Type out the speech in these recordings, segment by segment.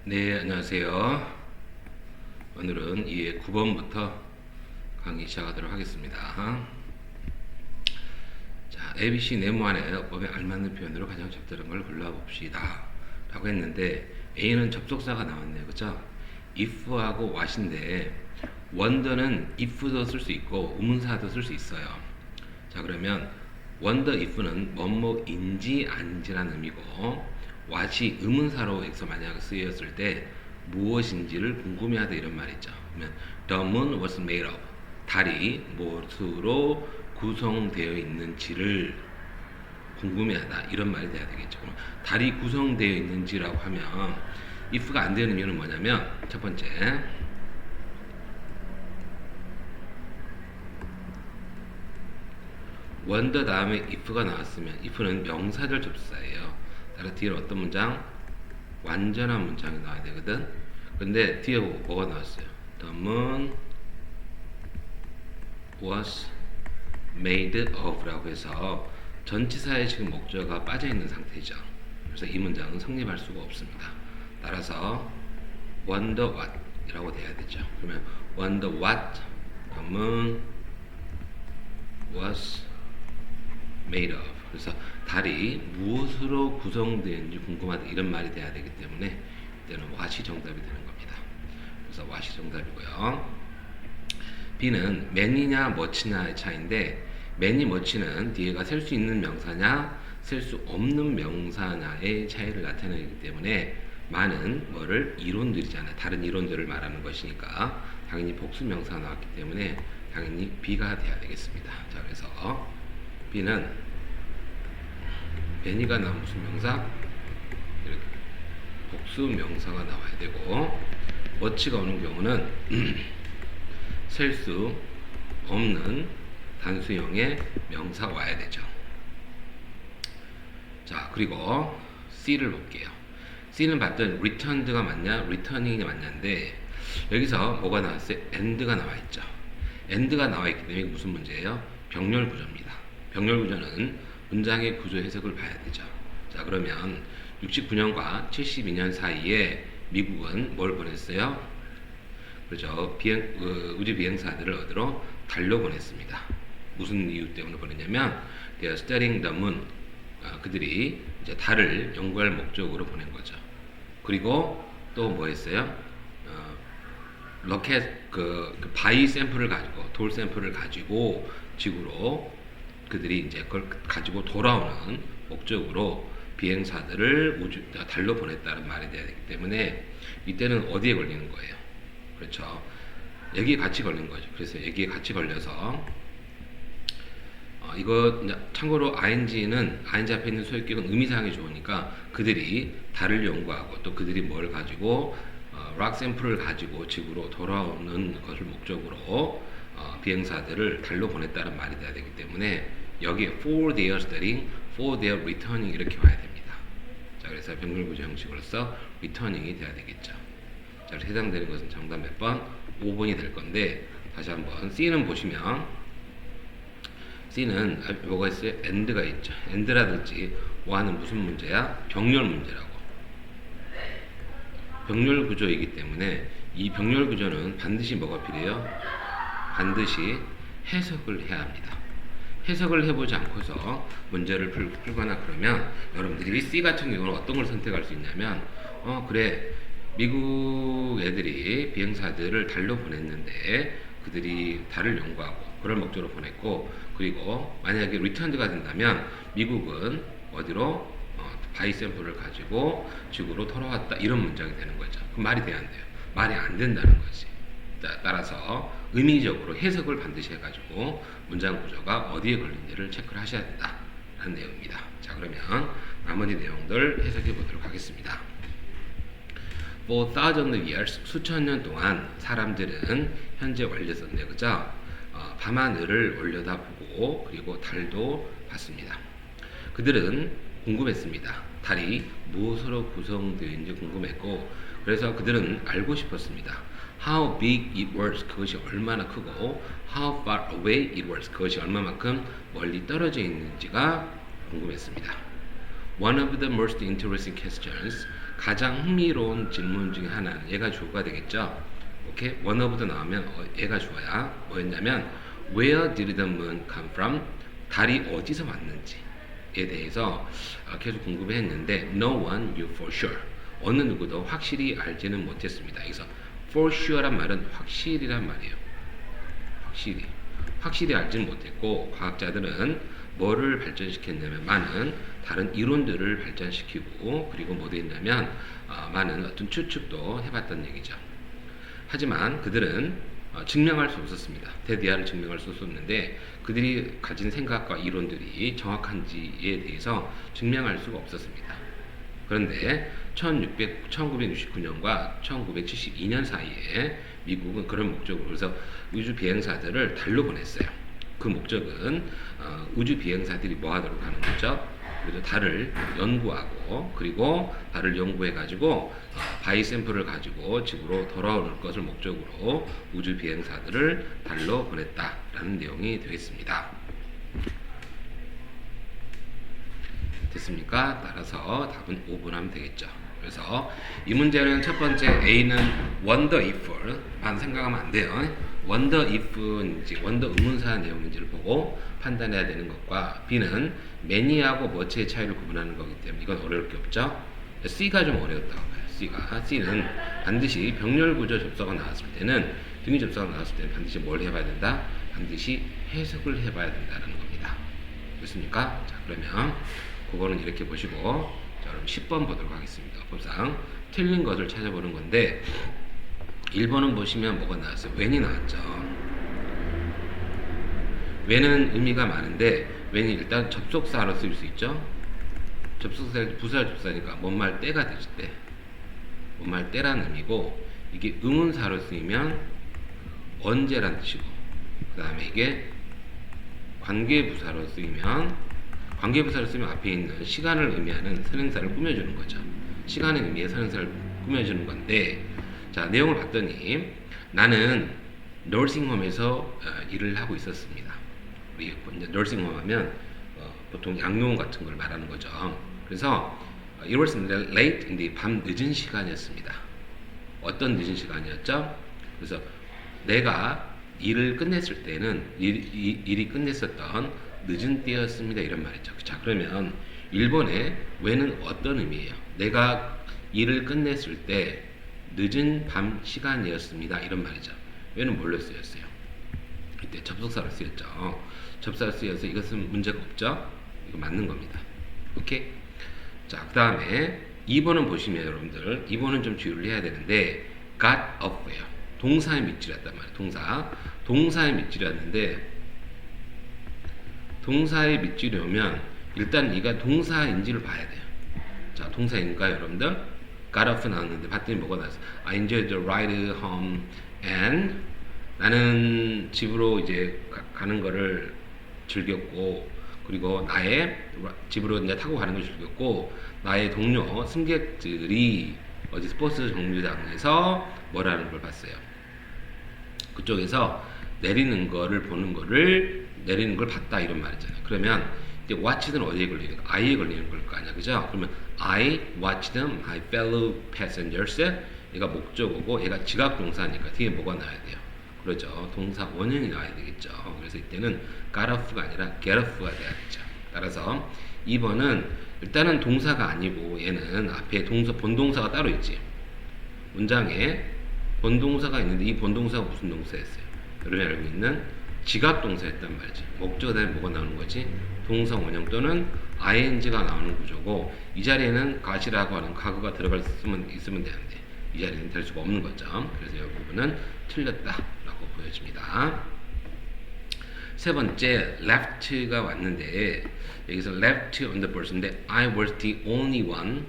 네, 안녕하세요. 오늘은 이 9번부터 강의 시작하도록 하겠습니다. 자, ABC 네모안의 어법에 알맞는 표현으로 가장 적절한 걸 골라봅시다. 라고 했는데, A는 접속사가 나왔네요. 그쵸? if하고 what인데, wonder는 if도 쓸 수 있고, 의문사도 쓸 수 있어요. 자, 그러면, wonder if는 뭐뭐인지 아닌지라는 의미고, what이 의문사로 여기서 만약 쓰였을 때, 무엇인지를 궁금해하다 이런 말이 있죠. 그러면 the moon was made of 달이 무엇으로 구성되어 있는지를 궁금해하다 이런 말이 돼야 되겠죠. 그럼 달이 구성되어 있는지라고 하면 if가 안 되는 이유는 뭐냐면 첫 번째 wonder 다음에 if가 나왔으면 if는 명사절 접수사예요. 따라 뒤에 어떤 문장? 완전한 문장이 나와야 되거든. 근데 뒤에 뭐가 나왔어요? The moon was made of 라고 해서 전치사에 지금 목적어가 빠져있는 상태죠. 그래서 이 문장은 성립할 수가 없습니다. 따라서 wonder what 이라고 돼야 되죠. 그러면 wonder what the moon was made of. 그래서 달이 무엇으로 구성되었는지 궁금하다 이런 말이 돼야 되기 때문에 이때는 what이 정답이 되는 겁니다. 그래서 what이 정답이고요. B는 man이냐 much냐의 차이인데 man이 much는 뒤에가 셀 수 있는 명사냐 셀 수 없는 명사냐의 차이를 나타내기 때문에 많은 뭐를 이론들이잖아요. 다른 이론들을 말하는 것이니까 당연히 복수 명사가 나왔기 때문에 당연히 B가 돼야 되겠습니다. 자, 그래서 B는 매니가 나온 무슨 명사? 이렇게 복수 명사가 나와야 되고 머치가 오는 경우는 셀 수 없는 단수형의 명사가 와야 되죠. 자, 그리고 C를 볼게요. C는 봤던 returned가 맞냐, returning이 맞냐인데 여기서 뭐가 나왔어요? and가 나와 있죠. and가 나와 있기 때문에 무슨 문제예요? 병렬 구조입니다. 병렬 구조는 문장의 구조 해석을 봐야 되죠. 자, 그러면 69년과 72년 사이에 미국은 뭘 보냈어요? 그렇죠. 우주 비행사들을 어디로? 달로 보냈습니다. 무슨 이유 때문에 보냈냐면 they are studying the moon. 그들이 이제 달을 연구할 목적으로 보낸 거죠. 그리고 또 뭐 했어요? 로켓 바위 샘플을 가지고 돌 샘플을 가지고 지구로 그들이 이제 그걸 가지고 돌아오는 목적으로 비행사들을 달로 보냈다는 말이 돼야 되기 때문에 이때는 어디에 걸리는 거예요? 그렇죠. 여기에 같이 걸린 거죠. 그래서 여기에 같이 걸려서 이거 참고로 ing는 ing 앞에 있는 소유격은 의미상이 좋으니까 그들이 달을 연구하고 또 그들이 뭘 가지고 락 샘플을 가지고 지구로 돌아오는 것을 목적으로 비행사들을 달로 보냈다는 말이 돼야 되기 때문에 여기에 for their studying, for their returning 이렇게 와야 됩니다. 자, 그래서 병렬구조 형식으로서 returning이 돼야 되겠죠. 자, 해당되는 것은 정답 몇 번? 5번이 될 건데 다시 한번 C는 보시면 C는 뭐가 있어요? and가 있죠. and라든지 what는 무슨 문제야? 병렬 문제라고. 병렬 구조이기 때문에 이 병렬 구조는 반드시 뭐가 필요해요? 반드시 해석을 해야 합니다. 해석을 해보지 않고서 문제를 풀거나 그러면 여러분들이 C 같은 경우는 어떤 걸 선택할 수 있냐면 그래 미국 애들이 비행사들을 달로 보냈는데 그들이 달을 연구하고 그럴 목적으로 보냈고 그리고 만약에 리턴드가 된다면 미국은 어디로 바위 샘플을 가지고 지구로 돌아왔다 이런 문장이 되는 거죠. 그럼 말이 돼야 안 돼요. 말이 안 된다는 거지. 따라서 의미적으로 해석을 반드시 해가지고 문장 구조가 어디에 걸린지를 체크를 하셔야 된다라는 내용입니다. 자, 그러면 나머지 내용들 해석해 보도록 하겠습니다. For thousands of years, 수천 년 동안 사람들은 현재 완료선데 그죠? 밤하늘을 올려다보고 그리고 달도 봤습니다. 그들은 궁금했습니다. 달이 무엇으로 구성되어 있는지 궁금했고 그래서 그들은 알고 싶었습니다. How big it was 그것이 얼마나 크고 How far away it was 그것이 얼마만큼 멀리 떨어져 있는지가 궁금했습니다. One of the most interesting questions 가장 흥미로운 질문 중에 하나는 얘가 주어가 되겠죠. 오케이? one of도 나오면 얘가 주어야 뭐였냐면 where did the moon come from? 달이 어디서 왔는지에 대해서 계속 궁금해했는데 no one knew for sure. 어느 누구도 확실히 알지는 못했습니다. 여기서 for sure란 말은 확실이란 말이에요. 확실히 알지는 못했고 과학자들은 뭐를 발전시켰냐면 많은 다른 이론들을 발전시키고 그리고 뭐 됐냐면 많은 어떤 추측도 해봤던 얘기죠. 하지만 그들은 증명할 수 없었습니다. 대디아를 증명할 수 없었는데 그들이 가진 생각과 이론들이 정확한지에 대해서 증명할 수가 없었습니다. 그런데 1969년과 1972년 사이에 미국은 그런 목적으로 그래서 우주 비행사들을 달로 보냈어요. 그 목적은 우주 비행사들이 뭐 하도록 하는 거죠? 그래서 달을 연구하고 그리고 달을 연구해 가지고 바이 샘플을 가지고 지구로 돌아오는 것을 목적으로 우주 비행사들을 달로 보냈다라는 내용이 되겠습니다. 됐습니까? 따라서 답은 5번 하면 되겠죠. 그래서 이 문제는 첫 번째 A는 wonder if만 생각하면 안 돼요. wonder if인지 wonder 의문사 내용인지를 보고 판단해야 되는 것과 B는 many하고 much의 차이를 구분하는 거기 때문에 이건 어려울 게 없죠. C가 좀 어려웠다고 봐요. C는 반드시 병렬 구조 접수가 나왔을 때는 등위 접수가 나왔을 때는 반드시 뭘 해봐야 된다? 반드시 해석을 해봐야 된다는 겁니다. 됐습니까? 자, 그러면 그거는 이렇게 보시고 자, 그럼 10번 보도록 하겠습니다. 법상 틀린 것을 찾아보는 건데 1번은 보시면 뭐가 나왔어요? when이 나왔죠. when은 의미가 많은데 when이 일단 접속사로 쓸 수 있죠. 접속사 부사 접사니까 뭔 말 때가 되실 때 뭔 말 때라는 의미고 이게 의문사로 쓰이면 언제란 뜻이고 그 다음에 이게 관계부사로 쓰이면 앞에 있는 시간을 의미하는 선행사를 꾸며주는 거죠. 시간의 의미의 선행사를 꾸며주는 건데 자 내용을 봤더니 나는 널싱홈에서 일을 하고 있었습니다. 우리 이제 널싱홈 하면 보통 양용원 같은 걸 말하는 거죠. 그래서 it was late in the 밤 늦은 시간이었습니다. 어떤 늦은 시간이었죠? 그래서 내가 일을 끝냈을 때는 일이 끝냈었던 늦은 때였습니다. 이런 말이죠. 자 그러면 1번에 when은 어떤 의미예요? 내가 일을 끝냈을 때 늦은 밤 시간이었습니다. 이런 말이죠. when은 뭘로 쓰였어요? 이때 접속사로 쓰였죠. 접사로 쓰여서 이것은 문제가 없죠. 이거 맞는 겁니다. 오케이? 자 그 다음에 2번은 보시면 여러분들 2번은 좀 주의를 해야 되는데 got up예요. 동사의 밑줄이었단 말이에요. 동사의 밑줄이었는데 동사의 밑줄이 오면 일단 이가 동사인지를 봐야 돼요. 자, 동사인가 여러분들? got off 나왔는데 봤더니 뭐가 나왔어요? I enjoyed the ride home and 나는 집으로 이제 가는 거를 즐겼고 그리고 나의 집으로 이제 타고 가는 걸 즐겼고 나의 동료 승객들이 어디 스포츠 정류장에서 뭐라는 걸 봤어요. 그쪽에서 내리는 걸 봤다 이런 말이잖아요. 그러면 이제 watch는 어디에 걸리는 거? I에 걸리는 걸 거 아니야, 그죠? 그러면 I watched my fellow passengers. 얘가 목적어고 얘가 지각 동사니까 뒤에 뭐가 나와야 돼요? 그렇죠. 동사 원형이 나와야 되겠죠. 그래서 이때는 got off가 아니라 get off가 돼야겠죠. 따라서 2번은 일단은 동사가 아니고 얘는 앞에 본동사가 따로 있지. 문장에 본동사가 있는데 이 본동사가 무슨 동사였어요? 여러분이 알고 있는 지각동사였단 말이지. 목적어 다음에 뭐가 나오는 거지? 동사 원형 또는 ing가 나오는 구조고 이 자리에는 got이라고 하는 과거가 들어갈 있으면 되는데 이 자리는 될 수가 없는 거죠. 그래서 이 부분은 틀렸다라고 보여집니다. 세 번째 left가 왔는데 여기서 left on the bus인데 I was the only one.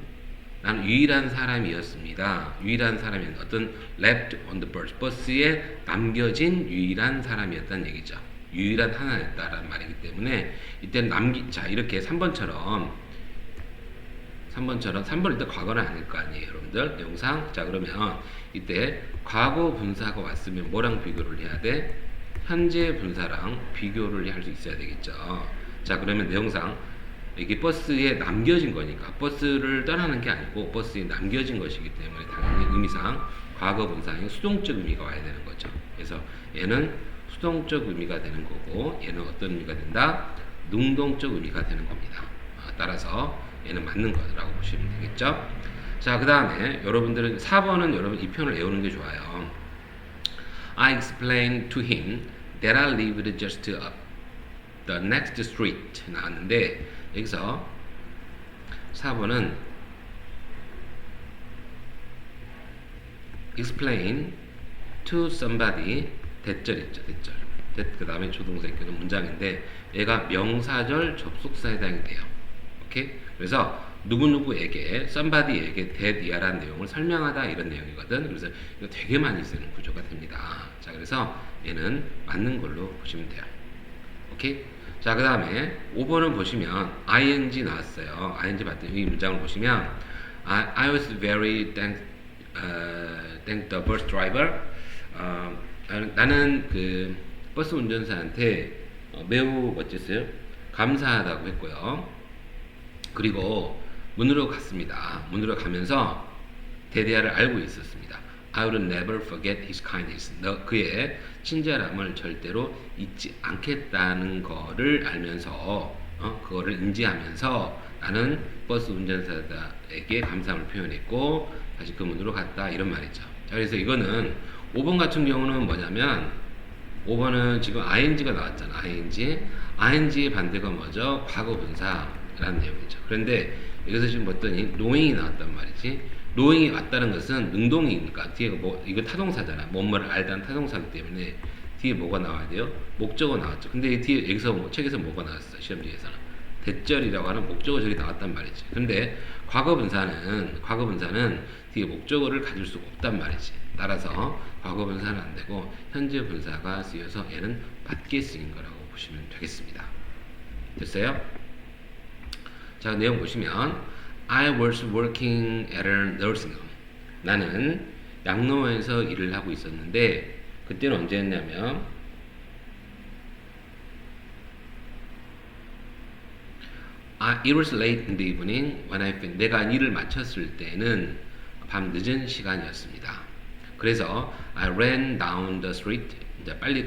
나는 유일한 사람이었습니다. 유일한 사람이 어떤 left on the bus. 버스에 남겨진 유일한 사람이었다는 얘기죠. 유일한 하나였다라는 말이기 때문에 이때는 자 이렇게 3번처럼 3번 일단 과거는 아닐 거 아니에요, 여러분들. 내용상. 자 그러면 이때 과거 분사가 왔으면 뭐랑 비교를 해야 돼? 현재 분사랑 비교를 할 수 있어야 되겠죠. 자 그러면 내용상 이게 버스에 남겨진 거니까 버스를 떠나는 게 아니고 버스에 남겨진 것이기 때문에 당연히 의미상 과거 분사인 수동적 의미가 와야 되는 거죠. 그래서 얘는 수동적 의미가 되는 거고 얘는 어떤 의미가 된다? 능동적 의미가 되는 겁니다. 따라서 얘는 맞는 거라고 보시면 되겠죠. 자, 그 다음에 여러분들은 4번은 여러분 이 표현을 외우는 게 좋아요. I explained to him that I lived just up the next street 나왔는데 여기서 4번은 explain to somebody 대절 있죠, 대절. 그 다음에 조동사 있는 문장인데 얘가 명사절 접속사에 해당이 돼요. 오케이? 그래서 누구누구에게 somebody에게 대디아라는 내용을 설명하다 이런 내용이거든. 그래서 이거 되게 많이 쓰는 구조가 됩니다. 자, 그래서 얘는 맞는 걸로 보시면 돼요. 오케이? 자, 그 다음에 5번은 보시면 ing 나왔어요. ing 봤더니 이 문장을 보시면 I was very thank the bus driver. 나는 그 버스 운전사한테 매우 어쨌어요? 감사하다고 했고요. 그리고 문으로 갔습니다. 문으로 가면서 대대야를 알고 있었습니다. I will never forget his kindness. 그의 친절함을 절대로 잊지 않겠다는 거를 알면서 그거를 인지하면서 나는 버스 운전사에게 감사함을 표현했고 다시 그 문으로 갔다 이런 말이죠. 자, 그래서 이거는 5번 같은 경우는 뭐냐면 5번은 지금 ing가 나왔잖아. ing의 반대가 뭐죠? 과거 분사라는 내용이죠. 그런데 여기서 지금 봤더니 knowing이 나왔단 말이지. knowing이 왔다는 것은 능동이니까 뒤에 이거 타동사잖아. 뭐뭐를 알다는 타동사기 때문에 뒤에 뭐가 나와야 돼요? 목적어 나왔죠. 근데 뒤에 여기서 책에서 뭐가 나왔어? 시험지에서는 대절이라고 하는 목적어 절이 나왔단 말이지. 근데 과거 분사는 뒤에 목적어를 가질 수가 없단 말이지. 따라서 과거 분사는 안 되고 현재 분사가 쓰여서 얘는 맞게 쓰인 거라고 보시면 되겠습니다. 됐어요? 자, 내용 보시면 I was working at a nursing home. 나는 양로원에서 일을 하고 있었는데 그때는 언제였냐면 it was late in the evening when I finished. 내가 일을 마쳤을 때는 밤 늦은 시간이었습니다. 그래서 I ran down the street. 이제 빨리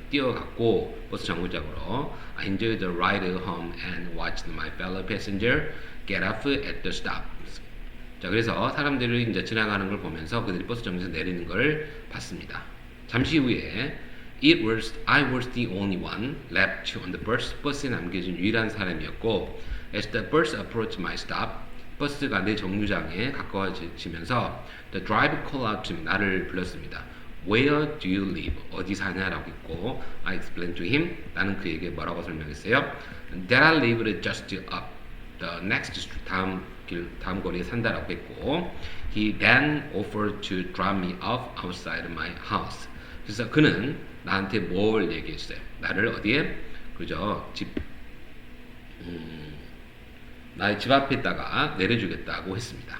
뛰어갔고 버스 정류장으로 I enjoyed the ride home and watched my fellow passenger get off at the stops. 자, 그래서 사람들이 이제 지나가는 걸 보면서 그들이 버스 정류장에서 내리는 걸 봤습니다. 잠시 후에 I was the only one left on the bus. 버스에 남겨진 유일한 사람이었고 as the bus approached my stop. 버스가 내 정류장에 가까워지면서 the driver called out to me. 나를 불렀습니다. Where do you live? 어디 사냐라고 했고 I explained to him. 나는 그에게 뭐라고 설명했어요? That I lived just up the next street. 다음 거리에 산다라고 했고 He then offered to drop me off outside my house. 그래서 그는 나한테 뭘 얘기했어요? 나를 어디에? 그죠? 나의 집 앞에다가 내려주겠다고 했습니다.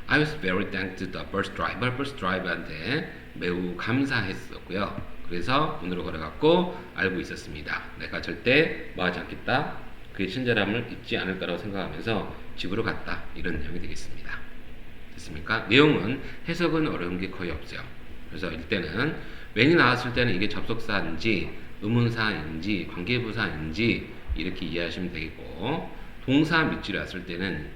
I was very thankful to the bus driver. 버스 드라이버한테 매우 감사했었고요. 그래서 문으로 걸어갔고 알고 있었습니다. 내가 절대 뭐하지 않겠다. 그의 친절함을 잊지 않을 거라고 생각하면서 집으로 갔다. 이런 내용이 되겠습니다. 됐습니까? 내용은 해석은 어려운 게 거의 없어요. 그래서 이때는 when이 나왔을 때는 이게 접속사인지 의문사인지 관계부사인지 이렇게 이해하시면 되겠고 동사 밑줄에 왔을 때는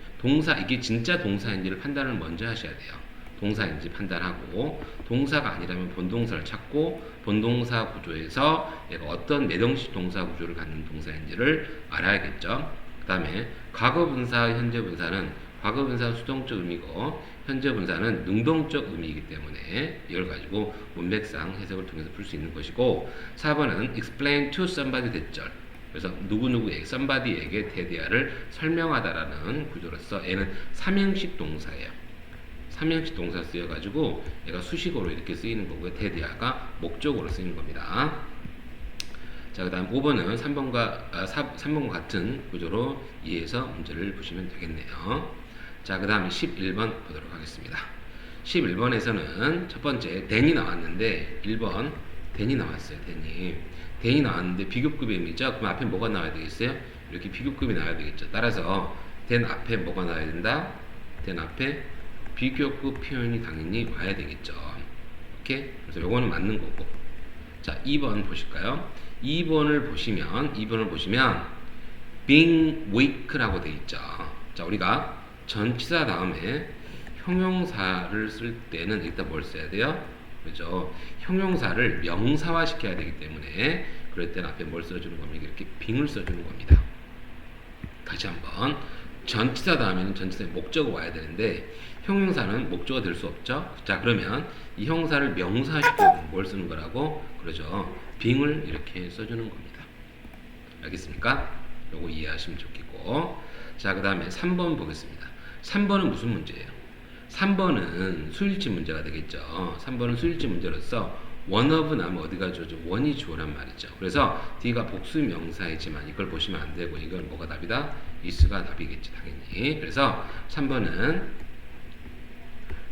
이게 진짜 동사인지를 판단을 먼저 하셔야 돼요. 동사인지 판단하고 동사가 아니라면 본동사를 찾고 본동사 구조에서 얘가 어떤 내동식 동사 구조를 갖는 동사인지를 알아야겠죠. 그 다음에 과거분사, 현재분사는 과거분사는 수동적 의미고 현재분사는 능동적 의미이기 때문에 이걸 가지고 문맥상 해석을 통해서 풀 수 있는 것이고 4번은 explain to somebody 대절. 그래서 누구누구에게 somebody에게 대대야를 설명하다라는 구조로서 얘는 삼형식 동사예요. 삼형식 동사 쓰여가지고 얘가 수식어로 이렇게 쓰이는 거고요. 대대야가 목적으로 쓰이는 겁니다. 자, 그 다음 5번은 3번과 같은 구조로 이해해서 문제를 보시면 되겠네요. 자, 그 다음에 11번 보도록 하겠습니다. 11번에서는 첫 번째 then이 나왔는데 1번 then이 나왔어요. then이 나왔는데 비교급의 의미죠. 그럼 앞에 뭐가 나와야 되겠어요? 이렇게 비교급이 나와야 되겠죠. 따라서 then 앞에 뭐가 나와야 된다? then 앞에 비교급 표현이 당연히 와야 되겠죠. 오케이? 그래서 요거는 맞는 거고. 자, 2번 보실까요? 2번을 보시면 being weak라고 돼 있죠. 자, 우리가 전치사 다음에 형용사를 쓸 때는 일단 뭘 써야 돼요? 그죠? 형용사를 명사화 시켜야 되기 때문에 그럴 때는 앞에 뭘 써주는 겁니까? 이렇게 being을 써주는 겁니다. 다시 한번 전치사 다음에는 전치사의 목적어 와야 되는데 형용사는 목적어 될 수 없죠. 자, 그러면 이 형사를 명사시키는 뭘 쓰는 거라고 그러죠. being을 이렇게 써주는 겁니다. 알겠습니까? 요거 이해하시면 좋겠고. 자, 그 다음에 3번 보겠습니다. 3번은 무슨 문제예요? 3번은 수일치 문제가 되겠죠. 3번은 수일치 문제로서 one of 나면 어디가 주어져? 원이 주어란 말이죠. 그래서 D가 복수 명사이지만 이걸 보시면 안 되고 이건 뭐가 답이다? is가 답이겠지 당연히. 그래서 3번은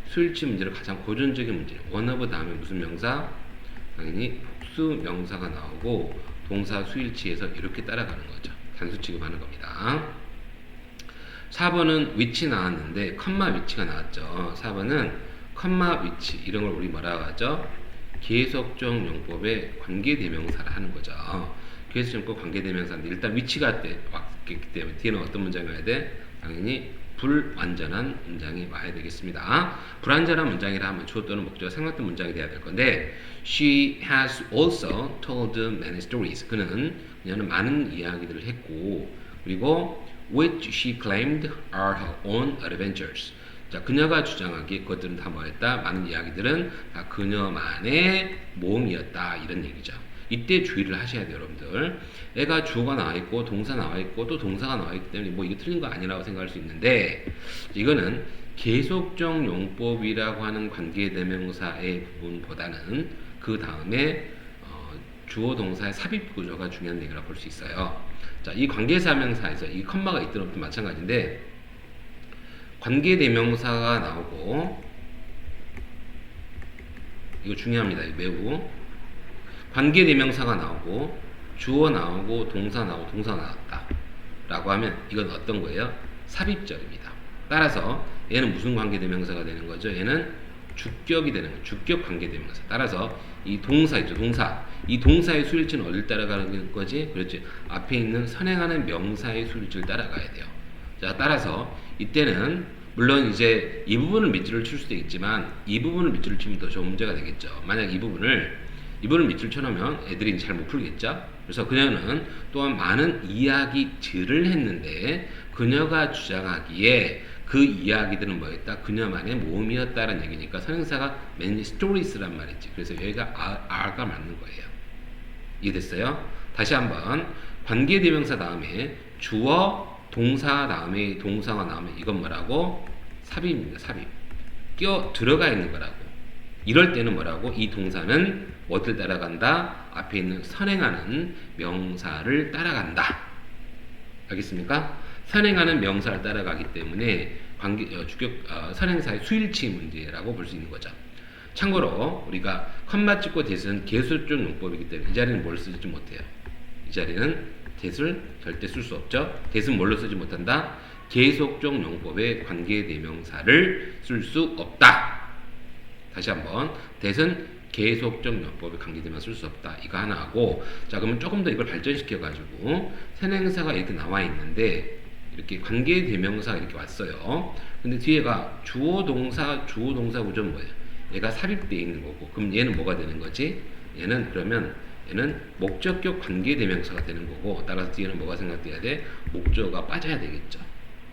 수일치 문제로 가장 고전적인 문제예요. one of 다음에 무슨 명사? 당연히 복수 명사가 나오고 동사 수일치에서 이렇게 따라가는 거죠. 단수 취급하는 겁니다. 4번은 위치 나왔는데 컴마 위치가 나왔죠. 4번은 컴마 위치 이런 걸 우리 뭐라고 하죠? 계속적 용법의 관계대명사를 하는 거죠. 계속적 용법 관계대명사인데 일단 위치가 왔기 때문에 뒤에는 어떤 문장이 와야 돼? 당연히 불완전한 문장이 와야 되겠습니다. 불완전한 문장이라 하면 주어 또는 목적어 생략된 문장이 돼야 될 건데 She has also told many stories. 그녀는 많은 이야기들을 했고 그리고 which she claimed are her own adventures. 자, 그녀가 주장하기에 그것들은 다 뭐였다? 많은 이야기들은 다 그녀만의 모험이었다. 이런 얘기죠. 이때 주의를 하셔야 돼요, 여러분들. 애가 주어가 나와 있고 동사 나와 있고 또 동사가 나와 있기 때문에 뭐 이거 틀린 거 아니라고 생각할 수 있는데 이거는 계속적 용법이라고 하는 관계대명사의 부분보다는 그 다음에 주어 동사의 삽입 구조가 중요한 얘기라고 볼 수 있어요. 자, 이 관계사명사에서 이 컴마가 있든 없든 마찬가지인데 관계대명사가 나오고 이거 중요합니다. 매우 관계대명사가 나오고 주어 나오고 동사 나오고 동사 나왔다 라고 하면 이건 어떤 거예요? 삽입절입니다. 따라서 얘는 무슨 관계대명사가 되는 거죠? 얘는 주격이 되는 거예요. 주격 관계대명사. 따라서 이 동사 있죠. 동사. 이 동사의 수일치는 어딜 따라가는 거지? 그렇지. 앞에 있는 선행하는 명사의 수일치를 따라가야 돼요. 자, 따라서 이때는 물론 이제 이 부분을 밑줄을 칠 수도 있지만 이 부분을 밑줄을 치면 더 좋은 문제가 되겠죠. 만약 이 부분을 밑줄 쳐놓으면 애들이 잘 못 풀겠죠. 그래서 그녀는 또한 많은 이야기들을 했는데 그녀가 주장하기에 그 이야기들은 뭐였다? 그녀만의 모험이었다는 얘기니까 선행사가 many stories란 말이지. 그래서 여기가 are가 맞는 거예요. 이해됐어요? 다시 한번 관계대명사 다음에 주어 동사 다음에 동사가 나오면 이건 뭐라고? 삽입입니다. 삽입. 끼어 들어가 있는 거라고. 이럴 때는 뭐라고? 이 동사는 뭐를 따라간다? 앞에 있는 선행하는 명사를 따라간다. 알겠습니까? 선행하는 명사를 따라가기 때문에 선행사의 수일치 문제라고 볼 수 있는 거죠. 참고로 우리가 컴마 찍고 대은 계수적 용법이기 때문에 이 자리는 뭘 쓰지 못해요. 이 자리는 대을 절대 쓸 수 없죠. 대은 뭘로 쓰지 못한다? 계속적 용법의 관계대명사를 쓸 수 없다. 다시 한번 대은 계속적 용법의 관계대명사 쓸 수 없다. 이거 하나 하고 자 그러면 조금 더 이걸 발전시켜 가지고 선행사가 이렇게 나와 있는데 이렇게 관계대명사가 이렇게 왔어요. 근데 뒤에가 주어 동사 구조는 뭐예요? 얘가 삽입되어 있는 거고 그럼 얘는 뭐가 되는 거지? 얘는 목적격 관계대명사가 되는 거고 따라서 뒤에는 뭐가 생각돼야 돼? 목적어가 빠져야 되겠죠.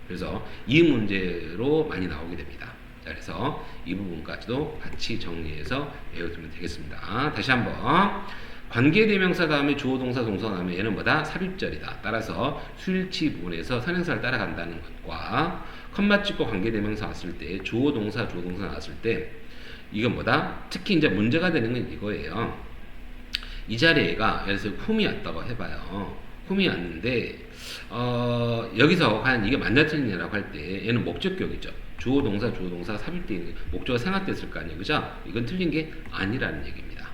그래서 이 문제로 많이 나오게 됩니다. 자, 그래서 이 부분까지도 같이 정리해서 외워두면 되겠습니다. 다시 한번 관계대명사 다음에 주어 동사 동사가 나오면 얘는 뭐다? 삽입절이다. 따라서 수일치 부분에서 선행사를 따라간다는 것과 컴마 찍고 관계대명사 왔을 때 주어 동사 나왔을 때 이건 뭐다? 특히 이제 문제가 되는 건 이거예요. 이 자리에 얘가 예를 들어서 whom이 왔다고 해봐요. whom이 왔는데 여기서 과연 이게 맞냐 틀리냐라고 할 때 얘는 목적격이죠. 주어 동사 삽입되어 있는 목적어가 생략됐을 거 아니에요. 그죠? 이건 틀린 게 아니라는 얘기입니다.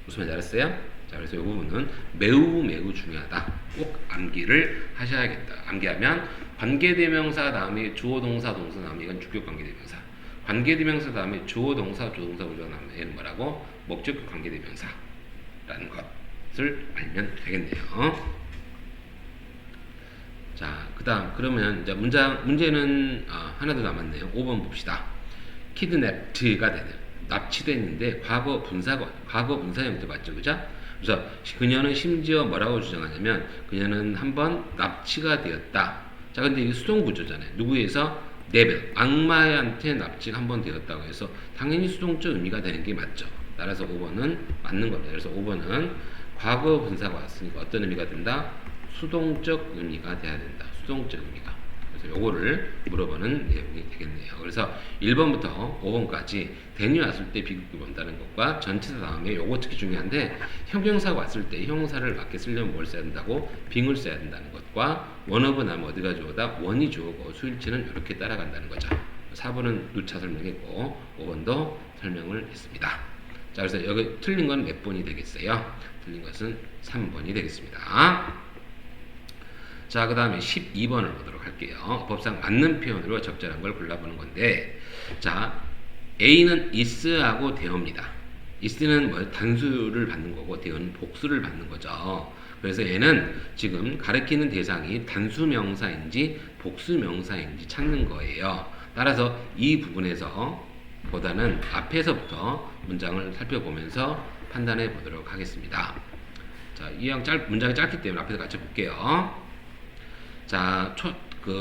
무슨 말인지 알았어요? 자, 그래서 이 부분은 매우 매우 중요하다. 꼭 암기를 하셔야겠다. 암기하면 관계대명사 다음에 주어 동사 동사 다음에 이건 주격 관계대명사. 관계대명사 다음에 주어 동사 조동사 부조가 나오면 얘는 뭐라고? 목적격 관계대명사라는 것을 알면 되겠네요. 자, 그다음 그러면 이제 문제는 하나 더 남았네요. 5번 봅시다. kidnapped가 되네요. 납치됐는데 과거 분사 형태 맞죠, 그죠? 그래서 그녀는 심지어 뭐라고 주장하냐면 그녀는 한번 납치가 되었다. 자, 근데 이게 수동 구조잖아요. 누구에서? 네벨, 악마한테 납치가 한번 되었다고 해서 당연히 수동적 의미가 되는 게 맞죠. 따라서 5번은 맞는 겁니다. 그래서 5번은 과거 분사가 왔으니까 어떤 의미가 된다? 수동적 의미가 돼야 된다. 수동적 의미가. 그래서 요거를 물어보는 내용이 되겠네요. 그래서 1번부터 5번까지 대니 왔을 때 비급기 본다는 것과 전치사 다음에 요거 특히 중요한데 형용사가 왔을 때 형용사를 맞게 쓰려면 뭘 써야 된다고? 빙을 써야 된다는 것과 원어브 나면 어디가 주어다? 원이 주어고 수일치는 이렇게 따라간다는 거죠. 4번은 누차 설명했고 5번도 설명을 했습니다. 자, 그래서 여기 틀린 건 몇 번이 되겠어요? 틀린 것은 3번이 되겠습니다. 자, 그 다음에 12번을 보도록 할게요. 법상 맞는 표현으로 적절한 걸 골라보는 건데, 자, A는 is하고 대어입니다. is는 뭐 단수를 받는 거고, 대어는 복수를 받는 거죠. 그래서 얘는 지금 가리키는 대상이 단수명사인지 복수명사인지 찾는 거예요. 따라서 이 부분에서 보다는 앞에서부터 문장을 살펴보면서 판단해 보도록 하겠습니다. 자, 문장이 짧기 때문에 앞에서 같이 볼게요. 자,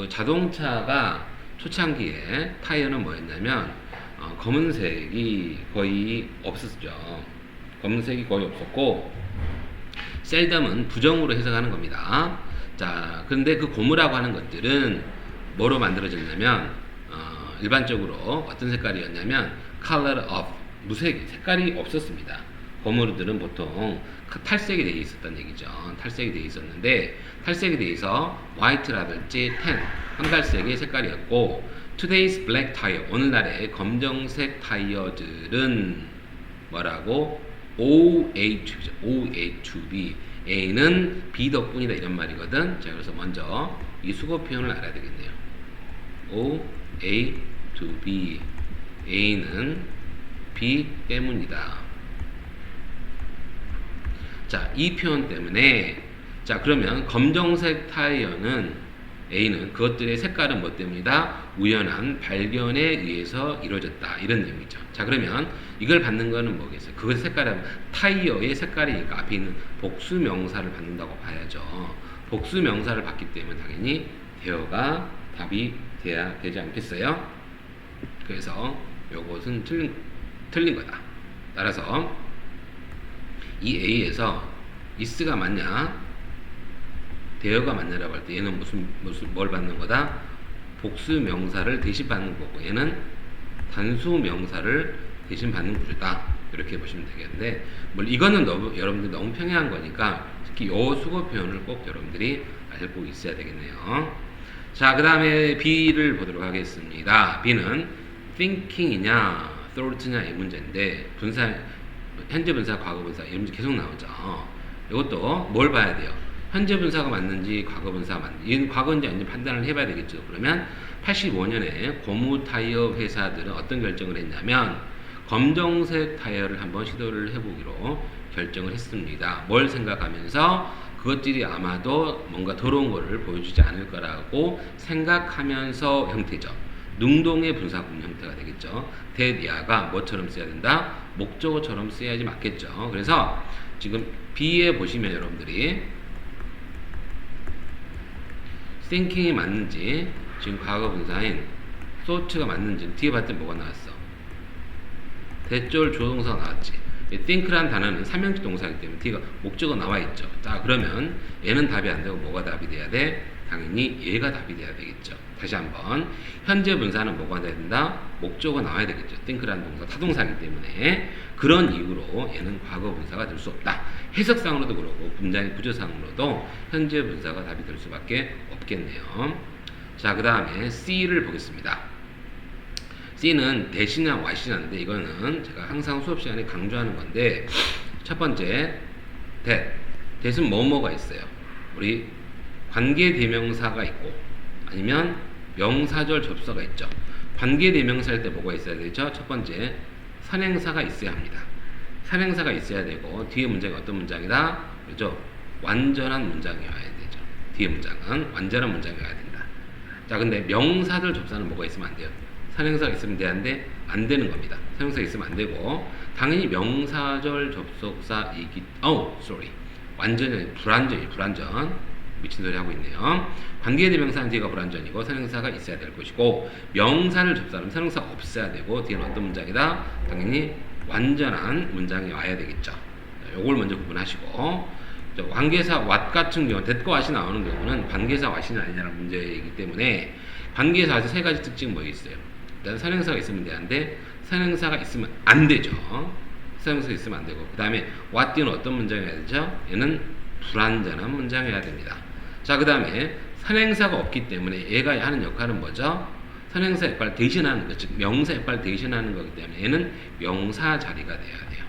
자동차가 초창기에 타이어는 뭐였냐면 검은색이 거의 없었죠. 검은색이 거의 없었고 셀덤은 부정으로 해석하는 겁니다. 자, 그런데 그 고무라고 하는 것들은 뭐로 만들어졌냐면 일반적으로 어떤 색깔이었냐면 color of 무색 색깔이 없었습니다. 고무들은 보통 탈색이 되어 있었다는 얘기죠. 탈색이 되어 있었는데 탈색이 되어 있어 화이트라든지 텐, 황갈색의 색깔이었고 today's black tire 오늘날의 검정색 타이어들은 뭐라고? OA2B죠. OA2B A는 B 덕분이다 이런 말이거든. 자, 그래서 먼저 이 수거 표현을 알아야 되겠네요. OA2B A는 B 때문이다. 자, 이 표현 때문에 자, 그러면 검정색 타이어는 A는 그것들의 색깔은 뭐 때문이다? 우연한 발견에 의해서 이루어졌다. 이런 의미죠. 자, 그러면 이걸 받는 거는 뭐겠어요? 그것 색깔은 타이어의 색깔이니까 앞에 있는 복수 명사를 받는다고 봐야죠. 복수 명사를 받기 때문에 당연히 대어가 답이 돼야 되지 않겠어요? 그래서 요것은 틀린 거다. 따라서 이 A에서 is가 맞냐? 대어가 맞냐라고 할 때 얘는 뭘 받는 거다? 복수 명사를 대신 받는 거고 얘는 단수 명사를 대신 받는 구조다. 이렇게 보시면 되겠는데 이거는 여러분들 너무 평이한 거니까 특히 요 수거 표현을 꼭 여러분들이 알고 있어야 되겠네요. 자, 그 다음에 B를 보도록 하겠습니다. B는 thinking이냐 thought냐 이 문제인데 현재 분사, 과거 분사 이런 문제 계속 나오죠. 이것도 뭘 봐야 돼요? 현재 분사가 맞는지 과거 분사가 맞는지 이건 과거인지 아닌지 판단을 해봐야 되겠죠. 그러면 85년에 고무 타이어 회사들은 어떤 결정을 했냐면 검정색 타이어를 한번 시도를 해보기로 결정을 했습니다. 뭘 생각하면서 그것들이 아마도 뭔가 더러운 거를 보여주지 않을 거라고 생각하면서 형태죠. 능동의 분사구문 형태가 되겠죠. 대니아가 뭐처럼 써야 된다? 목적어처럼 써야지 맞겠죠. 그래서 지금 B에 보시면 여러분들이 thinking이 맞는지 지금 과거 분사인 thought가 맞는지 뒤에 봤더니 뭐가 나왔어? 대절 조동사가 나왔지. think라는 단어는 삼형식 동사이기 때문에 뒤가 목적어 나와 있죠. 자, 그러면 얘는 답이 안 되고 뭐가 답이 돼야 돼? 당연히 얘가 답이 돼야 되겠죠. 다시 한번 현재 분사는 뭐가 돼야 된다? 목적어 나와야 되겠죠. think라는 동사 타동사이기 때문에 그런 이유로 얘는 과거 분사가 될 수 없다. 해석상으로도 그렇고 문장의 구조상으로도 현재 분사가 답이 될 수밖에 없겠네요. 자, 그 다음에 C를 보겠습니다. C는 대신이나 와신인데 이거는 제가 항상 수업 시간에 강조하는 건데 첫 번째 that은 뭐뭐가 있어요. 우리 관계대명사가 있고 아니면 명사절 접서가 있죠. 관계대명사일 때 뭐가 있어야 되죠? 첫 번째 선행사가 있어야 합니다. 선행사가 있어야 되고 뒤에 문장이 어떤 문장이다? 그죠? 완전한 문장이어야 되죠. 뒤에 문장은 완전한 문장이어야 된다. 자, 근데 명사절 접사는 뭐가 있으면 안 돼요. 선행사가 있으면 되는데 안 되는 겁니다. 선행사가 있으면 안 되고 당연히 명사절 접속사이기 완전히 불완전 미친 소리 하고 있네요. 관계대명사는 뒤가 불완전이고 선행사가 있어야 될 것이고 명사를 접수하면 선행사가 없어야 되고 뒤에는 어떤 문장이다? 당연히 완전한 문장이 와야 되겠죠. 요걸 먼저 구분하시고 관계사 what 같은 경우 that과 what이 나오는 경우는 관계사 what이 아니냐는 문제이기 때문에 관계사 what의 세 가지 특징이 뭐 있어요? 일단 선행사가 있으면 되는데 선행사가 있으면 안 되죠. 선행사가 있으면 안 되고 그 다음에 what 뒤에는 어떤 문장이 해야 되죠? 얘는 불완전한 문장이어야 됩니다. 자, 그 다음에 선행사가 없기 때문에 얘가 하는 역할은 뭐죠? 선행사 역할을 대신하는 것, 즉 명사 역할을 대신하는 거기 때문에 얘는 명사 자리가 돼야 돼요.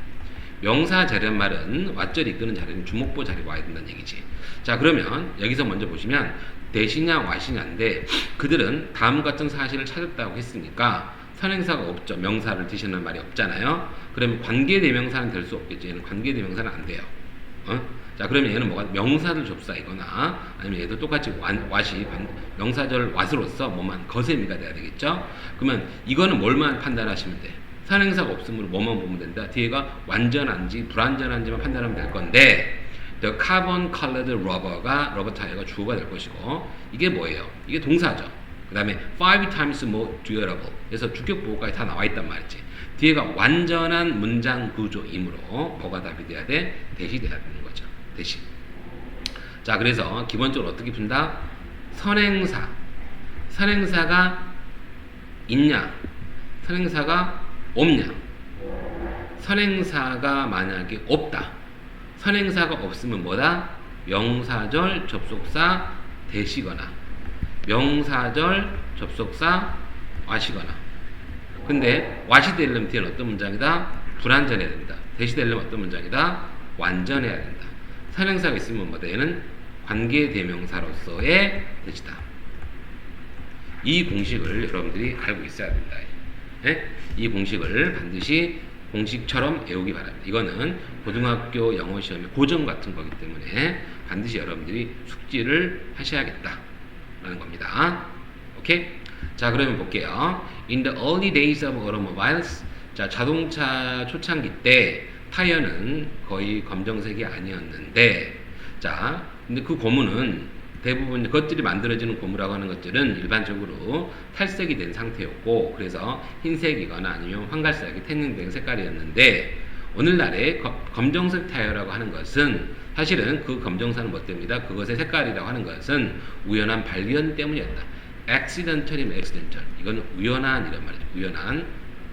명사 자리란 말은 왓절이 이끄는 자리는 주목보 자리가 와야 된다는 얘기지. 자, 그러면 여기서 먼저 보시면 대시냐 와시냐인데 그들은 다음 같은 사실을 찾았다고 했으니까 선행사가 없죠. 명사를 대신하는 말이 없잖아요. 그러면 관계대명사는 될 수 없겠죠. 얘는 관계대명사는 안 돼요. 자, 그러면 얘는 뭐가 명사를 접사이거나 아니면 얘도 똑같이 왓이 명사절 왓으로서 뭐만 거세미가 돼야 되겠죠. 그러면 이거는 뭘만 판단하시면 돼. 선행사가 없으므로 뭐만 보면 된다. 뒤에가 완전한지 불완전한지만 판단하면 될 건데 the carbon colored rubber가 러버 타이어가 주어가 될 것이고 이게 뭐예요? 이게 동사죠. 그 다음에 5 times more durable 그래서 주격 보호까지 다 나와 있단 말이지. 뒤에가 완전한 문장 구조이므로 뭐가 답이 돼야 돼? 대시 돼야 되는 거죠. 대시. 자, 그래서 기본적으로 어떻게 푼다? 선행사가 있냐? 선행사가 없냐? 선행사가 만약에 없다. 선행사가 없으면 뭐다? 명사절 접속사 대시거나 명사절 접속사 와시거나. 근데 와시 되려면 뒤에는 어떤 문장이다? 불완전해야 된다. 대시 되려면 어떤 문장이다? 완전해야 된다. 선행사가 있으면 뭐다? 얘는 관계대명사로서의 대시다. 이 공식을 여러분들이 알고 있어야 된다. 네? 이 공식을 반드시 공식처럼 외우기 바랍니다. 이거는 고등학교 영어 시험의 고정 같은 거기 때문에 반드시 여러분들이 숙지를 하셔야겠다라는 겁니다. 오케이? 자, 그러면 볼게요. In the early days of automobiles, 자, 자동차 초창기 때 타이어는 거의 검정색이 아니었는데, 자, 근데 그 고무는 대부분 것들이 만들어지는 고무라고 하는 것들은 일반적으로 탈색이 된 상태였고 그래서 흰색이거나 아니면 황갈색이 태닝된 색깔이었는데 오늘날의 검정색 타이어라고 하는 것은 사실은 그 검정사는 뭐 때문이다? 그것의 색깔이라고 하는 것은 우연한 발견 때문이었다. accidental이면 accidental. 이건 우연한 이란 말이죠. 우연한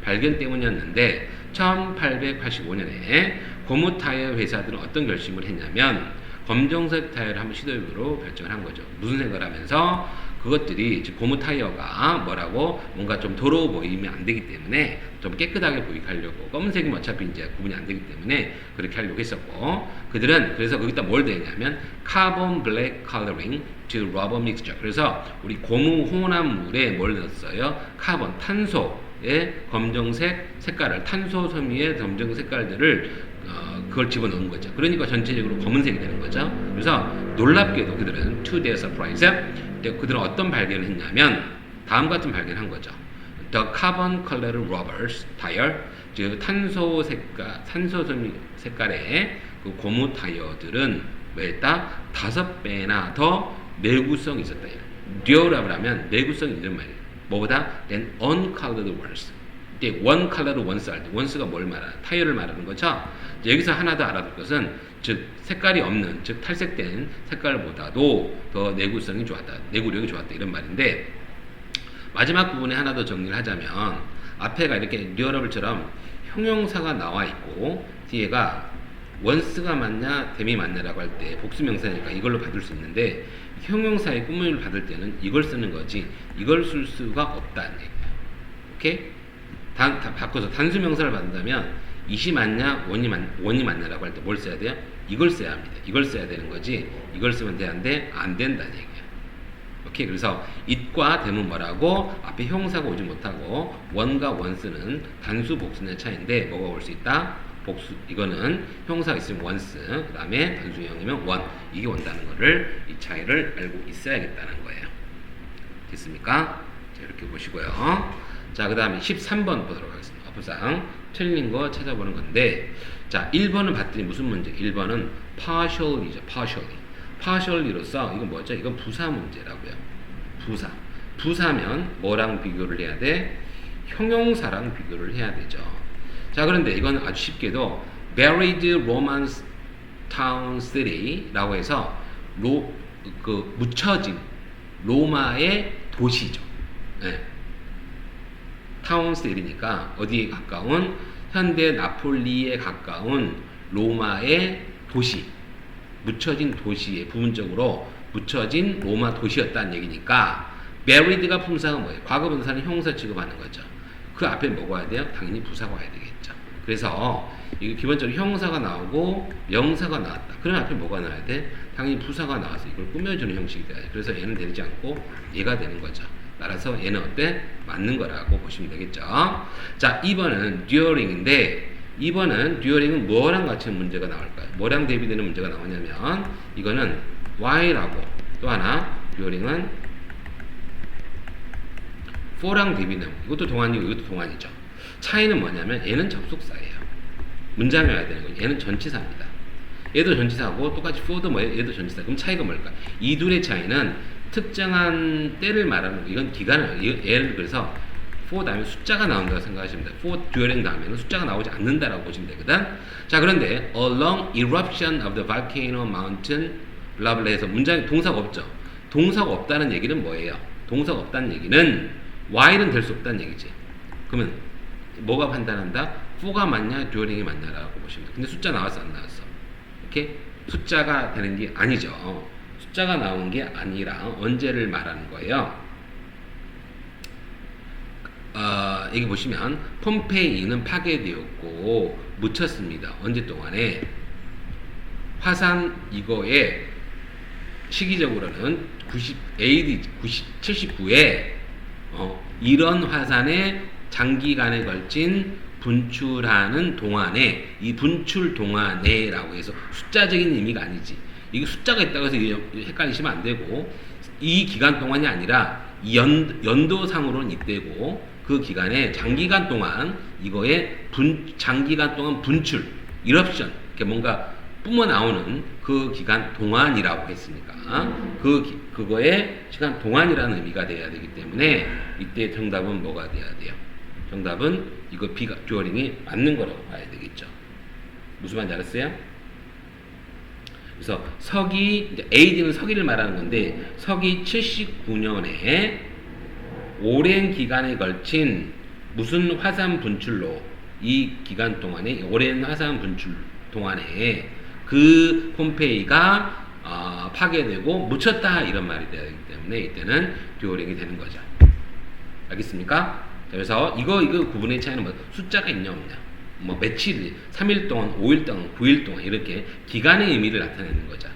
발견 때문이었는데 1885년에 고무 타이어 회사들은 어떤 결심을 했냐면 검정색 타이어를 한번 시도해보기로 결정을 한 거죠. 무슨 생각을 하면서 그것들이 즉 고무 타이어가 뭐라고 뭔가 좀 더러워 보이면 안 되기 때문에 좀 깨끗하게 보이게 하려고 검은색이면 어차피 이제 구분이 안 되기 때문에 그렇게 하려고 했었고 그들은 그래서 거기다 뭘 대냐면 carbon black coloring to rubber mixture. 그래서 우리 고무 혼합물에 뭘 넣었어요? 카본 탄소의 검정색 색깔을 탄소 섬유의 검정 색깔들을 그걸 집어넣은 거죠. 그러니까 전체적으로 검은색이 되는 거죠. 그래서 놀랍게도 그들은 to their surprise 그들은 어떤 발견을 했냐면 다음 같은 발견을 한 거죠. The carbon colored rubber tire 즉 탄소 섬유 색깔의 그 고무 타이어들은 뭐였다? 5배나 더 내구성이 있었다. durable 하면 내구성이 이런 말이에요. 뭐보다 than uncolored ones. one colored once가 뭘 말하나? 타이어를 말하는 거죠. 여기서 하나 더 알아둘 것은 즉 색깔이 없는 즉 탈색된 색깔보다도 더 내구성이 좋았다. 내구력이 좋았다 이런 말인데 마지막 부분에 하나 더 정리를 하자면 앞에가 이렇게 durable처럼 형용사가 나와 있고 뒤에가 once가 맞냐 댐이 맞냐라고 할 때 복수명사니까 이걸로 받을 수 있는데 형용사의 꾸물을 받을 때는 이걸 쓰는 거지 이걸 쓸 수가 없다는 얘기예요. 오케이? 바꿔서 단수명사를 받는다면 it이 맞냐 원이 맞냐라고 할 때 뭘 써야 돼요? 이걸 써야 합니다. 이걸 써야 되는 거지. 이걸 쓰면 되는데 안 된다는 얘기예요. 오케이. 그래서 it과 되면 뭐라고? 앞에 형사가 오지 못하고 원과 원스는 단수 복수의 차이인데 뭐가 올 수 있다? 복수. 이거는 형사가 있으면 원스, 그 다음에 단수형이면 원. 이게 온다는 거를 이 차이를 알고 있어야겠다는 거예요. 됐습니까? 자, 이렇게 보시고요. 자, 그 다음에 13번 보도록 하겠습니다. 어프상 틀린 거 찾아보는 건데, 자, 1번은 봤더니 무슨 문제? 1번은 partially죠. partially로서 이건 뭐죠? 이건 부사 문제라고요. 부사면 뭐랑 비교를 해야 돼? 형용사랑 비교를 해야 되죠. 자, 그런데 이건 아주 쉽게도 buried Romance town city라고 해서 묻혀진 로마의 도시죠. 네. 타운 시티니까 어디에 가까운 현대 나폴리에 가까운 로마의 도시, 묻혀진 도시에 부분적으로 묻혀진 로마 도시였다는 얘기니까 buried가 품사가 뭐예요? 과거 분사는 형사 취급하는 거죠. 그 앞에 뭐가 와야 돼요? 당연히 부사가 와야 되겠죠. 그래서 이거 기본적으로 형사가 나오고 명사가 나왔다. 그럼 앞에 뭐가 나와야 돼? 당연히 부사가 나와서 이걸 꾸며주는 형식이 돼야죠. 그래서 얘는 되지 않고 얘가 되는 거죠. 따라서 얘는 어때? 맞는 거라고 보시면 되겠죠. 자, 2번은 during인데 2번은 during은 뭐랑 같이 문제가 나올까요? 뭐랑 대비되는 문제가 나오냐면 이거는 why라고, 또 하나 during은 for랑 대비되는, 이것도 동안이고 이것도 동안이죠. 차이는 뭐냐면 얘는 접속사예요. 문장이 와야 되는 거예요. 얘는 전치사입니다. 얘도 전치사고 똑같이 for도 뭐예요? 얘도 전치사. 그럼 차이가 뭘까? 이 둘의 차이는 특정한 때를 말하는 거. 이건 기간을, 얘를 그래서 for 다음에 숫자가 나온다고 생각하시면 돼요. for during 다음에는 숫자가 나오지 않는다라고 보시면 되거든. 자, 그런데 along eruption of the volcano mountain 블라블라 해서 문장에 동사가 없죠. 동사가 없다는 얘기는 뭐예요? 동사가 없다는 얘기는 while은 될 수 없다는 얘기지. 그러면 뭐가 판단한다? for가 맞냐, during이 맞냐라고 보시면 돼요. 근데 숫자 나왔어, 안 나왔어? 이렇게 숫자가 되는 게 아니죠. 숫자가 나온 게 아니라 언제를 말하는 거예요? 여기 보시면 폼페이는 파괴되었고 묻혔습니다. 언제 동안에? 화산 이거에 시기적으로는 AD 79에 이런 화산에 장기간에 걸친 분출하는 동안에, 이 분출 동안에라고 해서 숫자적인 의미가 아니지. 이게 숫자가 있다고 해서 헷갈리시면 안 되고, 이 기간 동안이 아니라 연도상으로는 이때고, 그 기간에 장기간 동안 이거에 장기간 동안 분출, eruption, 이렇게 뭔가 뿜어 나오는 그 기간 동안이라고 했으니까 그거에 시간 동안이라는 의미가 돼야 되기 때문에 이때 정답은 뭐가 돼야 돼요? 정답은 이거 B가 during이 맞는 거라고 봐야 되겠죠. 무슨 말인지 알았어요? 그래서 서기, 이제 AD는 서기를 말하는 건데 서기 79년에 오랜 기간에 걸친 무슨 화산 분출로, 이 기간 동안에 오랜 화산 분출 동안에 그 폼페이가 파괴되고 묻혔다, 이런 말이 돼야 되기 때문에 이때는 during이 되는 거죠. 알겠습니까? 그래서 이거 구분의 차이는 뭐 숫자가 있냐 없냐, 뭐 며칠, 3일 동안, 5일 동안, 9일 동안 이렇게 기간의 의미를 나타내는 거죠.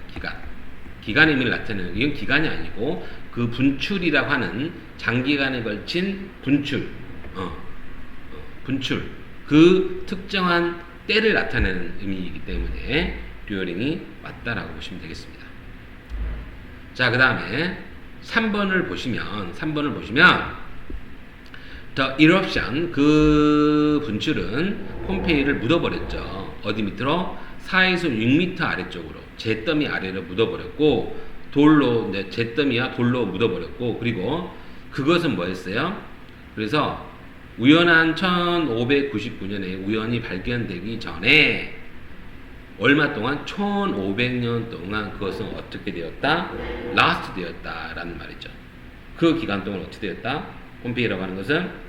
기간의 의미를 나타내는, 이건 기간이 아니고 그 분출이라고 하는 장기간에 걸친 분출, 분출, 그 특정한 때를 나타내는 의미이기 때문에 during이 맞다라고 보시면 되겠습니다. 자, 그 다음에 3번을 보시면 The eruption, 그 분출은 폼페이를 묻어버렸죠. 어디 밑으로? 4에서 6m 아래쪽으로, 잿더미 아래로 묻어버렸고, 돌로, 이제 잿더미와 돌로 묻어버렸고, 그리고 그것은 뭐였어요? 그래서 우연한 1599년에 우연히 발견되기 전에 얼마 동안? 1500년 동안 그것은 어떻게 되었다? lost 되었다라는 말이죠. 그 기간 동안 어떻게 되었다? 폼페이라고 하는 것은